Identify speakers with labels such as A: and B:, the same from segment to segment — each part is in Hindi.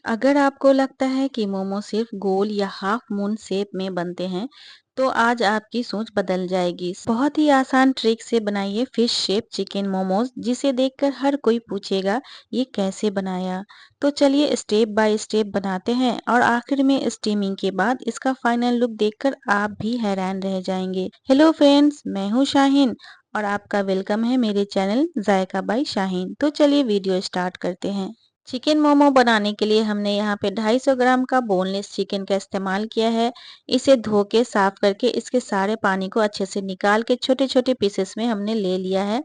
A: अगर आपको लगता है कि मोमो सिर्फ गोल या हाफ मून शेप में बनते हैं, तो आज आपकी सोच बदल जाएगी। बहुत ही आसान ट्रिक से बनाइए फिश शेप चिकन मोमोज, जिसे देखकर हर कोई पूछेगा ये कैसे बनाया। तो चलिए स्टेप बाय स्टेप बनाते हैं और आखिर में स्टीमिंग के बाद इसका फाइनल लुक देखकर आप भी हैरान रह जाएंगे। हेलो फ्रेंड्स, मैं हूँ शाहीन और आपका वेलकम है मेरे चैनल जायका बाई शाहीन। तो चलिए वीडियो स्टार्ट करते हैं। चिकन मोमो बनाने के लिए हमने यहाँ पे 250 ग्राम का बोनलेस चिकन का इस्तेमाल किया है। इसे धो के साफ करके इसके सारे पानी को अच्छे से निकाल के छोटे छोटे पीसेस में हमने ले लिया है।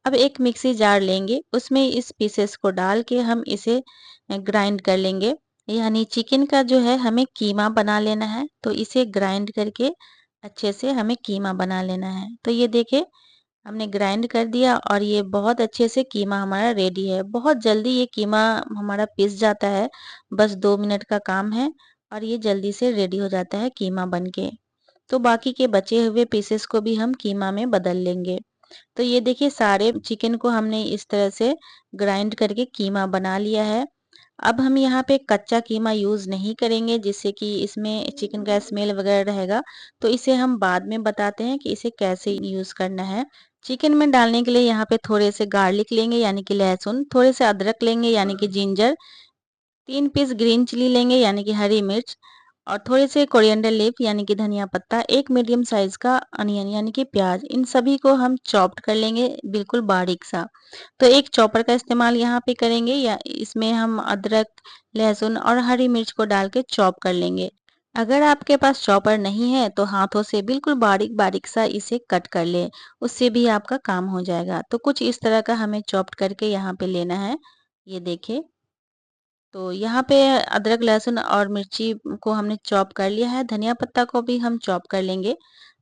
A: अब एक मिक्सी जार लेंगे, उसमें इस पीसेस को डाल के हम इसे ग्राइंड कर लेंगे। यानी चिकन का जो है हमें कीमा बना लेना है, तो इसे ग्राइंड करके अच्छे से हमें कीमा बना लेना है। तो ये देखिए, हमने ग्राइंड कर दिया और ये बहुत अच्छे से कीमा हमारा रेडी है। बहुत जल्दी ये कीमा हमारा पिस जाता है, बस 2 मिनट का काम है और ये जल्दी से रेडी हो जाता है कीमा बन के। तो बाकी के बचे हुए पीसेस को भी हम कीमा में बदल लेंगे। तो ये देखिए, सारे चिकन को हमने इस तरह से ग्राइंड करके कीमा बना लिया है। अब हम यहाँ पे कच्चा कीमा यूज़ नहीं करेंगे, जिससे कि इसमें चिकन का स्मेल वगैरह रहेगा। तो इसे हम बाद में बताते हैं कि इसे कैसे यूज़ करना है। चिकन में डालने के लिए यहाँ पे थोड़े से गार्लिक लेंगे यानी कि लहसुन, थोड़े से अदरक लेंगे यानी कि जिंजर, 3 पीस ग्रीन चिली लेंगे यानी कि हरी मिर्च, और थोड़े से कोरिएंडर लीफ यानी कि धनिया पत्ता, एक मीडियम साइज का अनियन यानी कि प्याज। इन सभी को हम चॉप्ड कर लेंगे बिल्कुल बारीक सा। तो एक चॉपर का इस्तेमाल यहाँ पे करेंगे, या इसमें हम अदरक, लहसुन और हरी मिर्च को डाल के चॉप कर लेंगे। अगर आपके पास चॉपर नहीं है तो हाथों से बिल्कुल बारीक बारीक सा इसे कट कर ले, उससे भी आपका काम हो जाएगा। तो कुछ इस तरह का हमें चॉप्ड करके यहाँ पे लेना है। ये देखिए, तो यहाँ पे अदरक, लहसुन और मिर्ची को हमने चॉप कर लिया है। धनिया पत्ता को भी हम चॉप कर लेंगे।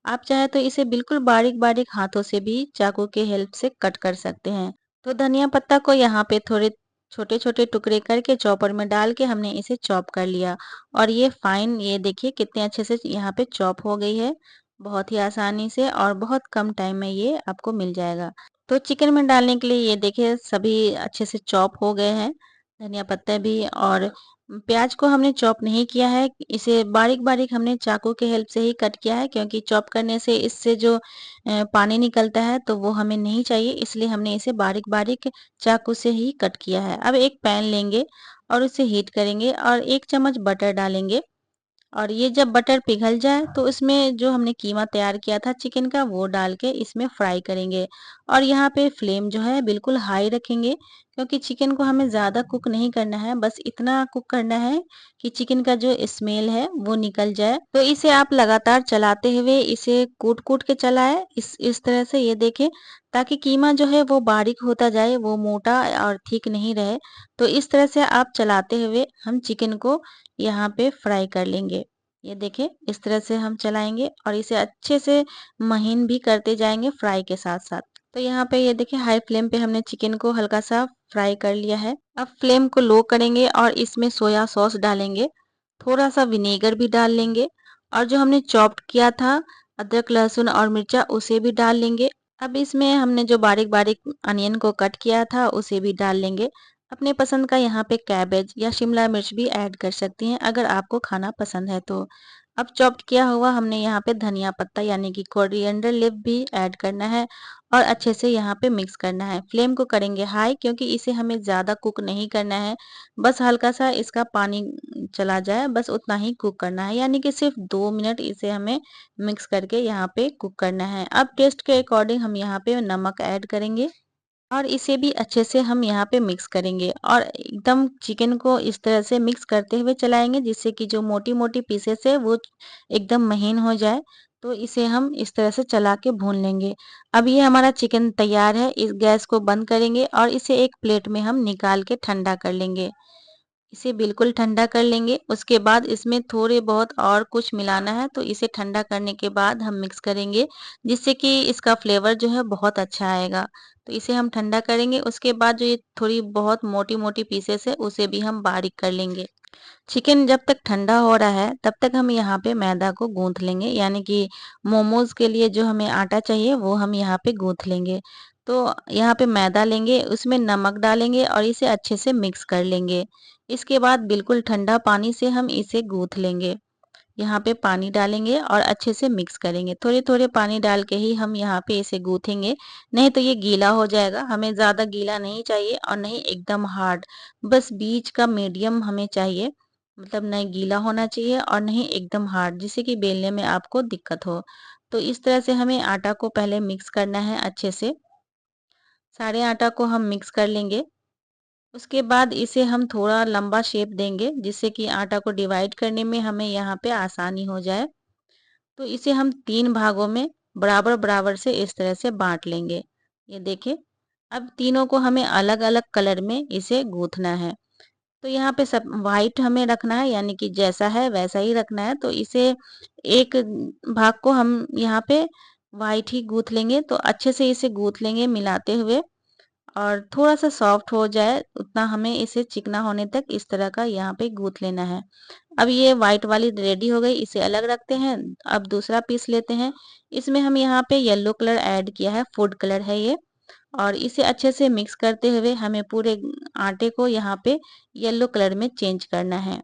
A: आप चाहे तो इसे बिल्कुल बारीक-बारीक हाथों से भी चाकू के हेल्प से कट कर सकते हैं। तो धनिया पत्ता को यहाँ पे थोड़े छोटे-छोटे टुकड़े करके चॉपर में डाल के हमने इसे चॉप कर लिया और ये फाइन, ये देखिए कितने अच्छे से यहाँ पे चॉप हो गई है। बहुत ही आसानी से और बहुत कम टाइम में ये आपको मिल जाएगा। तो चिकन में डालने के लिए ये देखिए सभी अच्छे से चॉप हो गए हैं। धनिया पत्ता भी, और प्याज को हमने चॉप नहीं किया है, इसे बारीक-बारीक हमने चाकू के हेल्प से ही कट किया है, क्योंकि चॉप करने से इससे जो पानी निकलता है तो वो हमें नहीं चाहिए, इसलिए हमने इसे बारीक-बारीक चाकू से ही कट किया है। अब एक पैन लेंगे और उसे हीट करेंगे और 1 चम्मच बटर डालेंगे। और ये जब बटर पिघल जाए तो उसमें जो हमने कीमा तैयार किया था चिकन का, वो डाल के इसमें फ्राई करेंगे। और यहाँ पे फ्लेम जो है बिल्कुल हाई रखेंगे, क्योंकि चिकन को हमें ज़्यादा कुक नहीं करना है, बस इतना कुक करना है कि चिकन का जो स्मेल है वो निकल जाए। तो इसे आप लगातार चलाते हुए इसे कूट-कूट के चलाएं, इस तरह से, ये देखें, ताकि कीमा जो है वो बारीक होता जाए, वो मोटा और थिक नहीं रहे। तो इस तरह से आप चलाते हुए हम चिकन को यहाँ पे फ्राई कर लेंगे। ये देखिए, इस तरह से हम चलाएँगे और इसे अच्छे से महीन भी करते जाएँगे फ्राई के साथ-साथ। तो यहाँ पे ये देखिए, हाई फ्लेम पे हमने चिकन को हल्का-सा फ्राई कर लिया है। अब फ्लेम को लो करेंगे और इसमें सोया सॉस डालेंगे, थोड़ा-सा विनेगर भी डाल लेंगे और जो हमने चॉप्ड किया था अदरक, लहसुन और मिर्चा, उसे भी डाल लेंगे। अब इसमें हमने जो बारीक-बारीक अनियन को कट किया था उसे भी डाल लेंगे। अपने पसंद का यहाँ पे कैबेज या शिमला मिर्च भी ऐड कर सकती हैं, अगर आपको खाना पसंद है तो। अब चॉप्ड किया हुआ हमने यहाँ पे धनिया पत्ता यानी कि कोरिएंडर लीफ भी ऐड करना है और अच्छे से यहाँ पे मिक्स करना है। फ्लेम को करेंगे हाई, क्योंकि इसे हमें ज़्यादा कुक नहीं करना है, बस हल्का-सा इसका पानी चला जाए, बस उतना ही कुक करना है। यानी कि सिर्फ 2 मिनट इसे हमें मिक्स करके यहाँ पे कुक करना है। अब टेस्ट के अकॉर्डिंग हम यहाँ पे नमक ऐड करेंगे और इसे भी अच्छे से हम यहाँ पे मिक्स करेंगे और एकदम चिकन को इस तरह से मिक्स करते हुए चलाएँगे, जिससे कि जो मोटी-मोटी पीसेस है वो एकदम महीन हो जाए। तो इसे हम इस तरह से चला के भून लेंगे। अब ये हमारा चिकन तैयार है, इस गैस को बंद करेंगे और इसे एक प्लेट में हम निकाल के ठंडा कर लेंगे। इसे बिल्कुल ठंडा कर लेंगे, उसके बाद इसमें थोड़े बहुत और कुछ मिलाना है, तो इसे ठंडा करने के बाद हम मिक्स करेंगे, जिससे कि इसका फ्लेवर जो है बहुत अच्छा आएगा। तो इसे हम ठंडा करेंगे, उसके बाद जो ये थोड़ी बहुत मोटी-मोटी पीसेस है उसे भी हम बारीक कर लेंगे। चिकन जब तक ठंडा हो रहा है तब तक हम यहाँ पे मैदा को गूँथ लेंगे, यानी कि मोमोज़ के लिए जो हमें आटा चाहिए वो हम यहाँ पे गूँथ लेंगे। तो यहाँ पे मैदा लेंगे, उसमें नमक डालेंगे और इसे अच्छे से मिक्स कर लेंगे। इसके बाद बिल्कुल ठंडा पानी से हम इसे गूँथ लेंगे। यहाँ पे पानी डालेंगे और अच्छे से मिक्स करेंगे। थोड़े-थोड़े पानी डाल के ही हम यहाँ पे इसे गूँथेंगे, नहीं तो ये गीला हो जाएगा। हमें ज़्यादा गीला नहीं चाहिए और नहीं एकदम हार्ड, बस बीच का मीडियम हमें चाहिए। मतलब नहीं गीला होना चाहिए और नहीं एकदम हार्ड, जिससे कि बेलने में आपको दिक्कत हो। तो इस तरह से हमें आटा को पहले मिक्स करना है अच्छे से। सारे आटा को हम मिक्स कर लेंगे। उसके बाद इसे हम थोड़ा लंबा शेप देंगे, जिससे कि आटा को डिवाइड करने में हमें यहाँ पे आसानी हो जाए। तो इसे हम 3 भागों में बराबर-बराबर से इस तरह से बाँट लेंगे। ये देखिए, अब तीनों को हमें अलग-अलग कलर में इसे गूँथना है। तो यहाँ पे सब व्हाइट हमें रखना है, यानी कि जैसा है वैसा ही रखना है। तो इसे एक भाग को हम यहाँ पे व्हाइट ही गूँथ लेंगे, तो अच्छे से इसे गूँथ लेंगे मिलाते हुए। और थोड़ा-सा सॉफ्ट हो जाए उतना हमें इसे चिकना होने तक इस तरह का यहाँ पे गूँथ लेना है। अब ये व्हाइट वाली रेडी हो गई, इसे अलग रखते हैं। अब दूसरा पीस लेते हैं। इसमें हम यहाँ पे येलो कलर ऐड किया है, फूड कलर है ये। और इसे अच्छे से मिक्स करते हुए हमें पूरे आटे को यहाँ पे येलो कलर में चेंज करना है।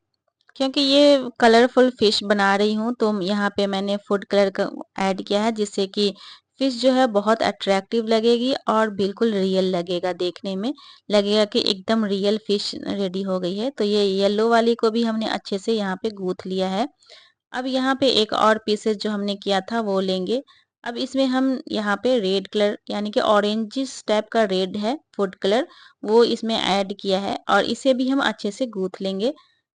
A: क्योंकि ये कलरफुल फिश बना रही हूँ, तो यहाँ पे मैंने फूड कलर का ऐड किया है, जिससे कि फिश जो है बहुत अट्रैक्टिव लगेगी और बिल्कुल रियल लगेगा देखने में। लगेगा कि एकदम रियल फिश रेडी हो गई है। तो ये येलो वाली को भी हमने अच्छे से यहाँ पे गूँथ लिया है। अब यहाँ पे एक और पीसेस जो हमने किया था वो लेंगे। अब इसमें हम यहाँ पे रेड कलर, यानी कि ऑरेंजिश टाइप का रेड है फूड कलर, वो इसमें ऐड किया है और इसे भी हम अच्छे से गूँथ लेंगे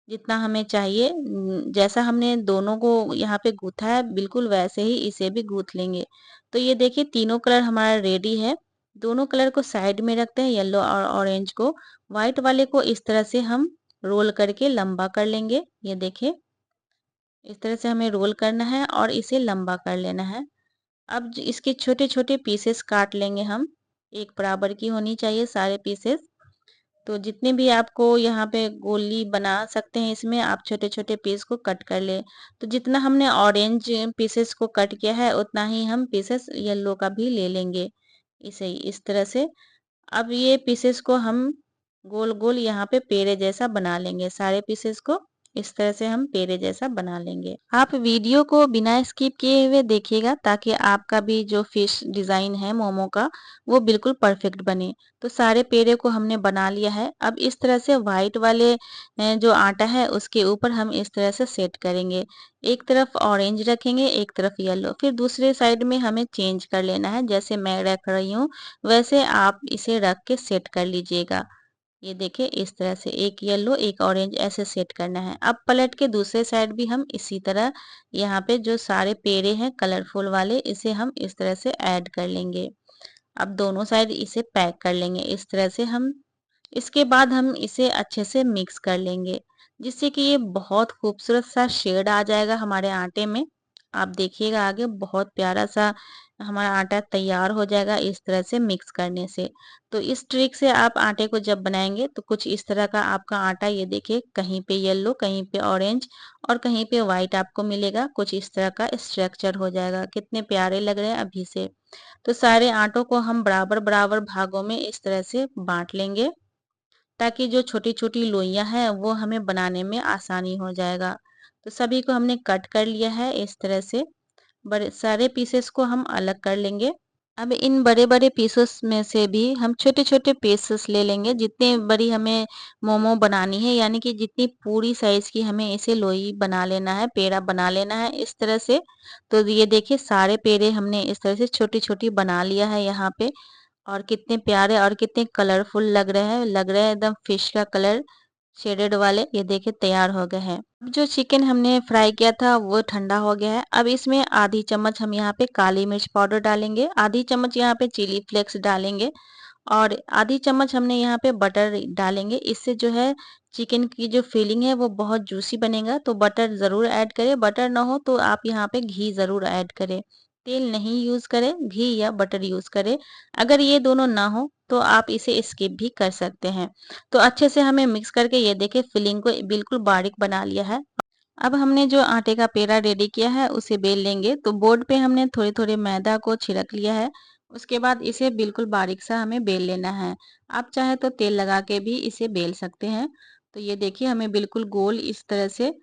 A: जितना हमें चाहिए। जैसा हमने दोनों को यहाँ पे गूँथा है बिल्कुल वैसे ही इसे भी गूँथ लेंगे। तो ये देखिए तीनों कलर हमारा रेडी है। दोनों कलर को साइड में रखते हैं, येलो और ऑरेंज को। व्हाइट वाले को इस तरह से हम रोल करके लंबा कर लेंगे। ये देखिए, इस तरह से हमें रोल करना है और इसे लंबा कर लेना है। अब इसके छोटे-छोटे पीसेस काट लेंगे हम। एक बराबर की होनी चाहिए सारे पीसेस। तो जितने भी आपको यहाँ पे गोली बना सकते हैं, इसमें आप छोटे-छोटे पीस को कट कर लें। तो जितना हमने ऑरेंज पीसेस को कट किया है उतना ही हम पीसेस येलो का भी ले लेंगे। इसे इस तरह से अब ये पीसेस को हम गोल-गोल यहाँ पे पेड़े जैसा बना लेंगे। सारे पीसेस को इस तरह से हम पेड़े जैसा बना लेंगे। आप वीडियो को बिना स्किप किए हुए देखिएगा, ताकि आपका भी जो फिश डिज़ाइन है मोमो का, वो बिल्कुल परफेक्ट बने। तो सारे पेड़े को हमने बना लिया है। अब इस तरह से व्हाइट वाले जो आटा है उसके ऊपर हम इस तरह से सेट करेंगे। एक तरफ ऑरेंज रखेंगे, एक तरफ येलो, फिर दूसरे साइड में हमें चेंज कर लेना है। जैसे मैं रख रही हूँ वैसे आप इसे रख के सेट कर लीजिएगा। ये देखिए इस तरह से एक येलो एक ऑरेंज ऐसे सेट करना है। अब पलट के दूसरे साइड भी हम इसी तरह यहाँ पे जो सारे पेड़े हैं कलरफुल वाले, इसे हम इस तरह से ऐड कर लेंगे। अब दोनों साइड इसे पैक कर लेंगे इस तरह से हम। इसके बाद हम इसे अच्छे से मिक्स कर लेंगे, जिससे कि ये बहुत खूबसूरत सा शेड आ जाएगा हमारे आटे में। आप देखिएगा आगे बहुत प्यारा सा हमारा आटा तैयार हो जाएगा इस तरह से मिक्स करने से। तो इस ट्रिक से आप आटे को जब बनाएंगे तो कुछ इस तरह का आपका आटा, ये देखिए कहीं पे येलो कहीं पे ऑरेंज और कहीं पे व्हाइट आपको मिलेगा। कुछ इस तरह का स्ट्रक्चर हो जाएगा। कितने प्यारे लग रहे हैं अभी से। तो सारे आटों को हम बराबर बराबर भागों में इस तरह से बांट लेंगे, ताकि जो छोटी-छोटी लोइयाँ हैं वो हमें बनाने में आसानी हो जाएगा। तो सभी को हमने कट कर लिया है इस तरह से। बड़े सारे पीसेस को हम अलग कर लेंगे। अब इन बड़े-बड़े पीसेस में से भी हम छोटे-छोटे पीसेस ले लेंगे। जितनी बड़ी हमें मोमो बनानी है, यानी कि जितनी पूरी साइज़ की हमें इसे लोई बना लेना है, पेड़ा बना लेना है इस तरह से। तो ये देखिए सारे पेड़े हमने इस तरह से छोटी-छोटी बना लिया है यहाँ पे। और कितने प्यारे और कितने कलरफुल लग रहे हैं एकदम फिश का कलर शेडेड वाले। ये देखिए तैयार हो गए हैं। अब जो चिकन हमने फ्राई किया था वो ठंडा हो गया है। अब इसमें आधी चम्मच हम यहाँ पे काली मिर्च पाउडर डालेंगे, आधी चम्मच यहाँ पे चिली फ्लेक्स डालेंगे और आधी चम्मच हमने यहाँ पे बटर डालेंगे। इससे जो है चिकन की जो फीलिंग है वो बहुत जूसी बनेगा। तो बटर ज़रूर ऐड करें, बटर ना हो तो आप यहाँ पे घी ज़रूर ऐड करें। तेल नहीं यूज़ करें, घी या बटर यूज़ करें। अगर ये दोनों ना हो तो आप इसे स्किप भी कर सकते हैं। तो अच्छे से हमें मिक्स करके ये देखिए फिलिंग को बिल्कुल बारीक बना लिया है। अब हमने जो आटे का पेड़ा रेडी किया है उसे बेल लेंगे। तो बोर्ड पे हमने थोड़े-थोड़े मैदा को छिड़क लिया है। उसके बाद इसे बिल्कुल बारीक सा हमें बेल लेना है। आप चाहे तो तेल लगा के भी इसे बेल सकते हैं। तो ये देखिए हमें बिल्कुल गोल इस तरह से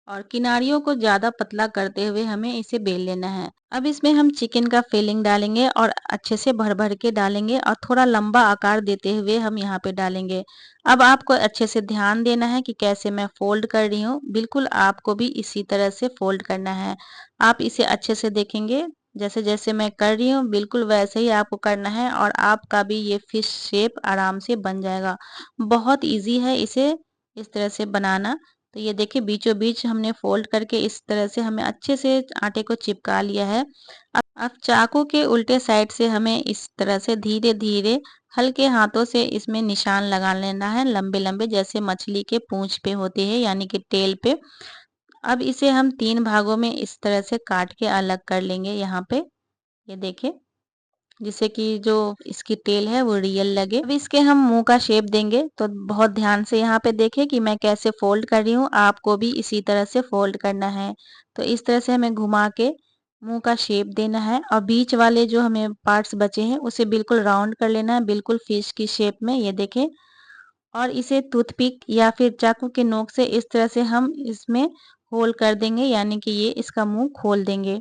A: और किनारियों को ज़्यादा पतला करते हुए हमें इसे बेल लेना है। अब इसमें हम चिकन का फिलिंग डालेंगे और अच्छे से भर-भर के डालेंगे और थोड़ा लंबा आकार देते हुए हम यहाँ पे डालेंगे। अब आपको अच्छे से ध्यान देना है कि कैसे मैं फ़ोल्ड कर रही हूँ, बिल्कुल आपको भी इसी तरह से फ़ोल्ड करना है। आप इसे अच्छे से देखेंगे, जैसे-जैसे मैं कर रही हूँ बिल्कुल वैसे ही आपको करना है और आपका भी ये फिश शेप आराम से बन जाएगा। बहुत ईज़ी है इसे इस तरह से बनाना। तो ये देखिए बीचों-बीच हमने फ़ोल्ड करके इस तरह से हमें अच्छे से आटे को चिपका लिया है। अब चाकू के उल्टे साइड से हमें इस तरह से धीरे-धीरे हल्के हाथों से इसमें निशान लगा लेना है लंबे-लंबे, जैसे मछली के पूँछ पे होते हैं यानी कि टेल पे। अब इसे हम 3 भागों में इस तरह से काट के अलग कर लेंगे यहाँ पे, ये देखिए। जिससे कि जो इसकी टेल है वो रियल लगे। अब इसके हम मुँह का शेप देंगे, तो बहुत ध्यान से यहाँ पे देखें कि मैं कैसे फ़ोल्ड कर रही हूँ, आपको भी इसी तरह से फ़ोल्ड करना है। तो इस तरह से हमें घुमा के मुँह का शेप देना है और बीच वाले जो हमें पार्ट्स बचे हैं उसे बिल्कुल राउंड कर लेना है, बिल्कुल फिश की शेप में, ये देखें। और इसे टूथपिक या फिर चाकू के नोक से इस तरह से हम इसमें होल कर देंगे, यानी कि ये इसका मुँह खोल देंगे।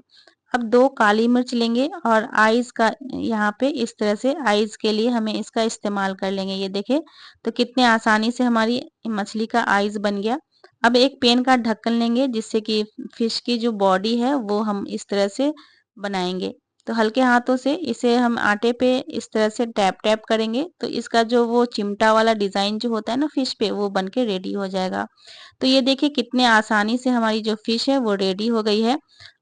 A: अब 2 काली मिर्च लेंगे और आइज़ का यहाँ पे इस तरह से आइज़ के लिए हमें इसका इस्तेमाल कर लेंगे। ये देखिए, तो कितने आसानी से हमारी मछली का आइज़ बन गया। अब एक पेन का ढक्कन लेंगे जिससे कि फिश की जो बॉडी है वो हम इस तरह से बनाएँगे। तो हल्के हाथों से इसे हम आटे पे इस तरह से टैप-टैप करेंगे, तो इसका जो वो चिमटा वाला डिज़ाइन जो होता है ना फिश पे, वो बन के रेडी हो जाएगा। तो ये देखिए कितने आसानी से हमारी जो फिश है वो रेडी हो गई है।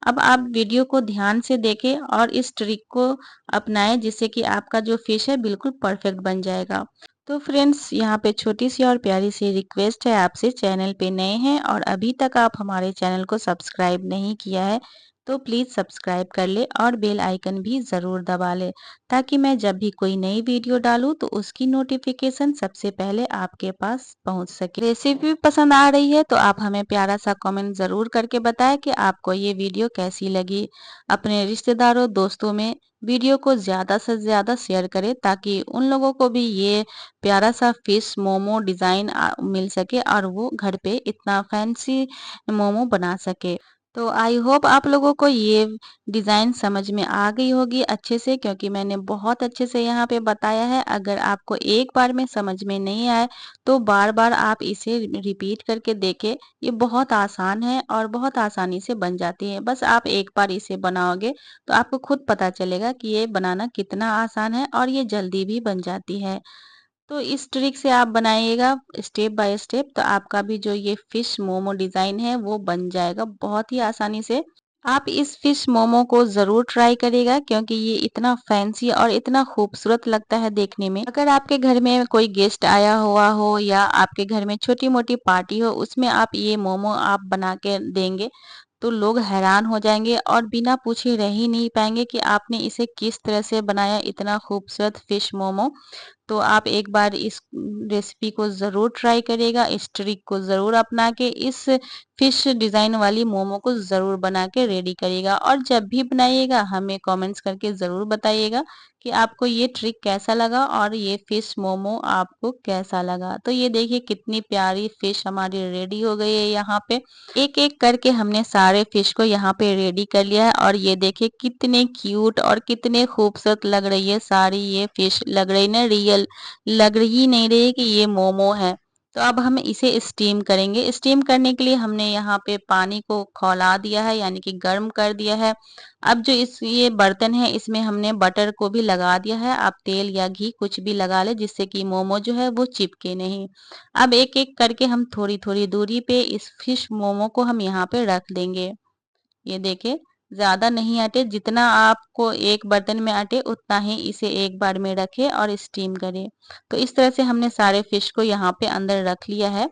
A: अब आप वीडियो को ध्यान से देखें और इस ट्रिक को अपनाएं, जिससे कि आपका जो फिश है बिल्कुल परफेक्ट बन जाएगा। तो फ्रेंड्स, यहाँ पे छोटी सी और प्यारी सी रिक्वेस्ट है आपसे, चैनल पे नए हैं और अभी तक आप हमारे चैनल को सब्सक्राइब नहीं किया है तो प्लीज़ सब्सक्राइब कर ले और बेल आइकन भी ज़रूर दबा ले, ताकि मैं जब भी कोई नई वीडियो डालूँ तो उसकी नोटिफिकेशन सबसे पहले आपके पास पहुंच सके। रेसिपी पसंद आ रही है तो आप हमें प्यारा सा कमेंट ज़रूर करके बताएं कि आपको ये वीडियो कैसी लगी। अपने रिश्तेदारों दोस्तों में वीडियो को ज़्यादा से ज़्यादा शेयर करें, ताकि उन लोगों को भी ये प्यारा सा फिश मोमो डिज़ाइन मिल सके और वो घर पे इतना फैंसी मोमो बना सके। तो आई होप आप लोगों को ये डिज़ाइन समझ में आ गई होगी अच्छे से, क्योंकि मैंने बहुत अच्छे से यहाँ पे बताया है। अगर आपको एक बार में समझ में नहीं आए तो बार-बार आप इसे रिपीट करके देखें। ये बहुत आसान है और बहुत आसानी से बन जाती है। बस आप एक बार इसे बनाओगे तो आपको खुद पता चलेगा कि ये बनाना कितना आसान है और ये जल्दी भी बन जाती है। तो इस ट्रिक से आप बनाइएगा स्टेप बाय स्टेप, तो आपका भी जो ये फिश मोमो डिज़ाइन है वो बन जाएगा बहुत ही आसानी से। आप इस फिश मोमो को ज़रूर ट्राई करिएगा, क्योंकि ये इतना फैंसी और इतना खूबसूरत लगता है देखने में। अगर आपके घर में कोई गेस्ट आया हुआ हो या आपके घर में छोटी-मोटी पार्टी हो, उसमें आप ये मोमो आप बना के देंगे तो लोग हैरान हो जाएँगे और बिना पूछे रह ही नहीं पाएँगे कि आपने इसे किस तरह से बनाया, इतना खूबसूरत फिश मोमो। तो आप एक बार इस रेसिपी को ज़रूर ट्राई करिएगा, इस ट्रिक को ज़रूर अपना के इस फिश डिज़ाइन वाली मोमो को ज़रूर बना के रेडी करिएगा। और जब भी बनाइएगा हमें कमेंट्स करके ज़रूर बताइएगा कि आपको ये ट्रिक कैसा लगा और ये फिश मोमो आपको कैसा लगा। तो ये देखिए कितनी प्यारी फिश हमारी रेडी हो गई है यहाँ पे। एक-एक करके हमने सारे फिश को यहाँ पे रेडी कर लिया है और ये देखिए कितने क्यूट और कितने खूबसूरत लग रही है सारी ये फिश। लग रही ना रियल, लग ही नहीं रही कि ये मोमो है। तो अब हम इसे स्टीम करेंगे। स्टीम करने के लिए हमने यहाँ पे पानी को खौला दिया है, यानी कि गर्म कर दिया है। अब जो इस ये बर्तन है इसमें हमने बटर को भी लगा दिया है। आप तेल या घी कुछ भी लगा लें, जिससे कि मोमो जो है वो चिपके नहीं। अब एक-एक करके हम थोड़ी-थोड़ी दूरी पे इस फिश मोमो को हम यहाँ पे रख देंगे। ये देखिए, ज़्यादा नहीं अटे, जितना आपको एक बर्तन में अटे उतना ही इसे एक बार में रखें और स्टीम करें। तो इस तरह से हमने सारे फिश को यहाँ पे अंदर रख लिया है।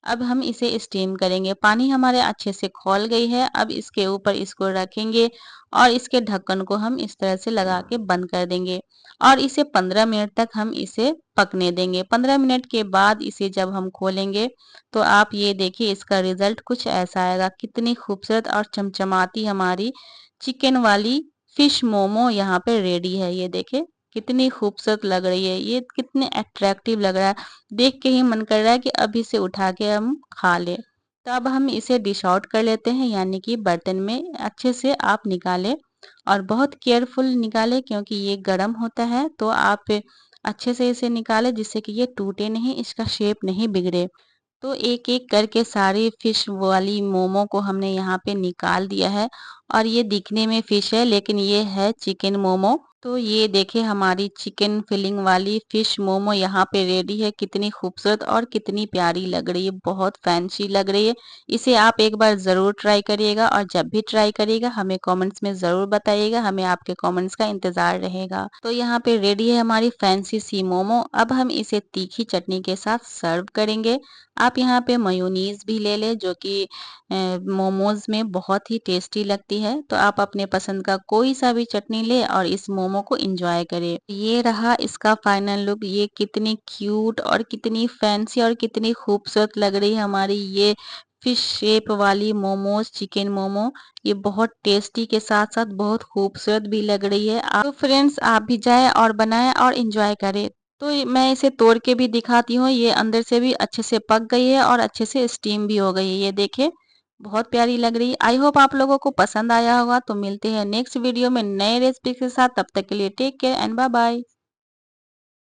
A: अब हम इसे स्टीम करेंगे। पानी हमारे अच्छे से खौल गई है। अब इसके ऊपर इसको रखेंगे और इसके ढक्कन को हम इस तरह से लगा के बंद कर देंगे और इसे 15 मिनट तक हम इसे पकने देंगे। 15 मिनट के बाद इसे जब हम खोलेंगे तो आप ये देखिए इसका रिज़ल्ट कुछ ऐसा आएगा। कितनी खूबसूरत और चमचमाती हमारी चिकन वाली फिश मोमो यहाँ पे रेडी है। ये देखिए। कितनी खूबसूरत लग रही है, ये कितने अट्रैक्टिव लग रहा है। देख के ही मन कर रहा है कि अभी से उठा के हम खा लें। तो अब हम इसे डिश आउट कर लेते हैं, यानी कि बर्तन में अच्छे से आप निकालें और बहुत केयरफुल निकालें, क्योंकि ये गर्म होता है। तो आप अच्छे से इसे निकालें जिससे कि ये टूटे नहीं, इसका शेप नहीं बिगड़े। तो एक-एक करके सारी फिश वाली मोमो को हमने यहाँ पे निकाल दिया है और ये दिखने में फिश है, लेकिन ये है चिकन मोमो। तो ये देखिए हमारी चिकन फिलिंग वाली फिश मोमो यहाँ पे रेडी है। कितनी खूबसूरत और कितनी प्यारी लग रही है, बहुत फैंसी लग रही है। इसे आप एक बार ज़रूर ट्राई करिएगा और जब भी ट्राई करिएगा हमें कमेंट्स में ज़रूर बताइएगा, हमें आपके कमेंट्स का इंतज़ार रहेगा। तो यहाँ पे रेडी है हमारी फैंसी सी मोमो। अब हम इसे तीखी चटनी के साथ सर्व करेंगे। आप यहाँ पे मेयोनीज़ भी ले लें, जो कि मोमोज़ में बहुत ही टेस्टी लगती है। तो आप अपने पसंद का कोई सा भी चटनी लें और इस मोमो को एन्जॉय करें। ये रहा इसका फाइनल लुक। ये कितनी क्यूट और कितनी फैंसी और कितनी खूबसूरत लग रही है हमारी ये फिश शेप वाली मोमोज़, चिकन मोमो। ये बहुत टेस्टी के साथ-साथ बहुत खूबसूरत भी लग रही है। तो फ्रेंड्स, आप भी जाएँ और बनाएँ और एन्जॉय करें। तो मैं इसे तोड़ के भी दिखाती हूँ, ये अंदर से भी अच्छे से पक गई है और अच्छे से स्टीम भी हो गई है। ये देखिए, बहुत प्यारी लग रही है। आई होप आप लोगों को पसंद आया होगा। तो मिलते हैं नेक्स्ट वीडियो में नए रेसिपी के साथ। तब तक के लिए take care and bye bye.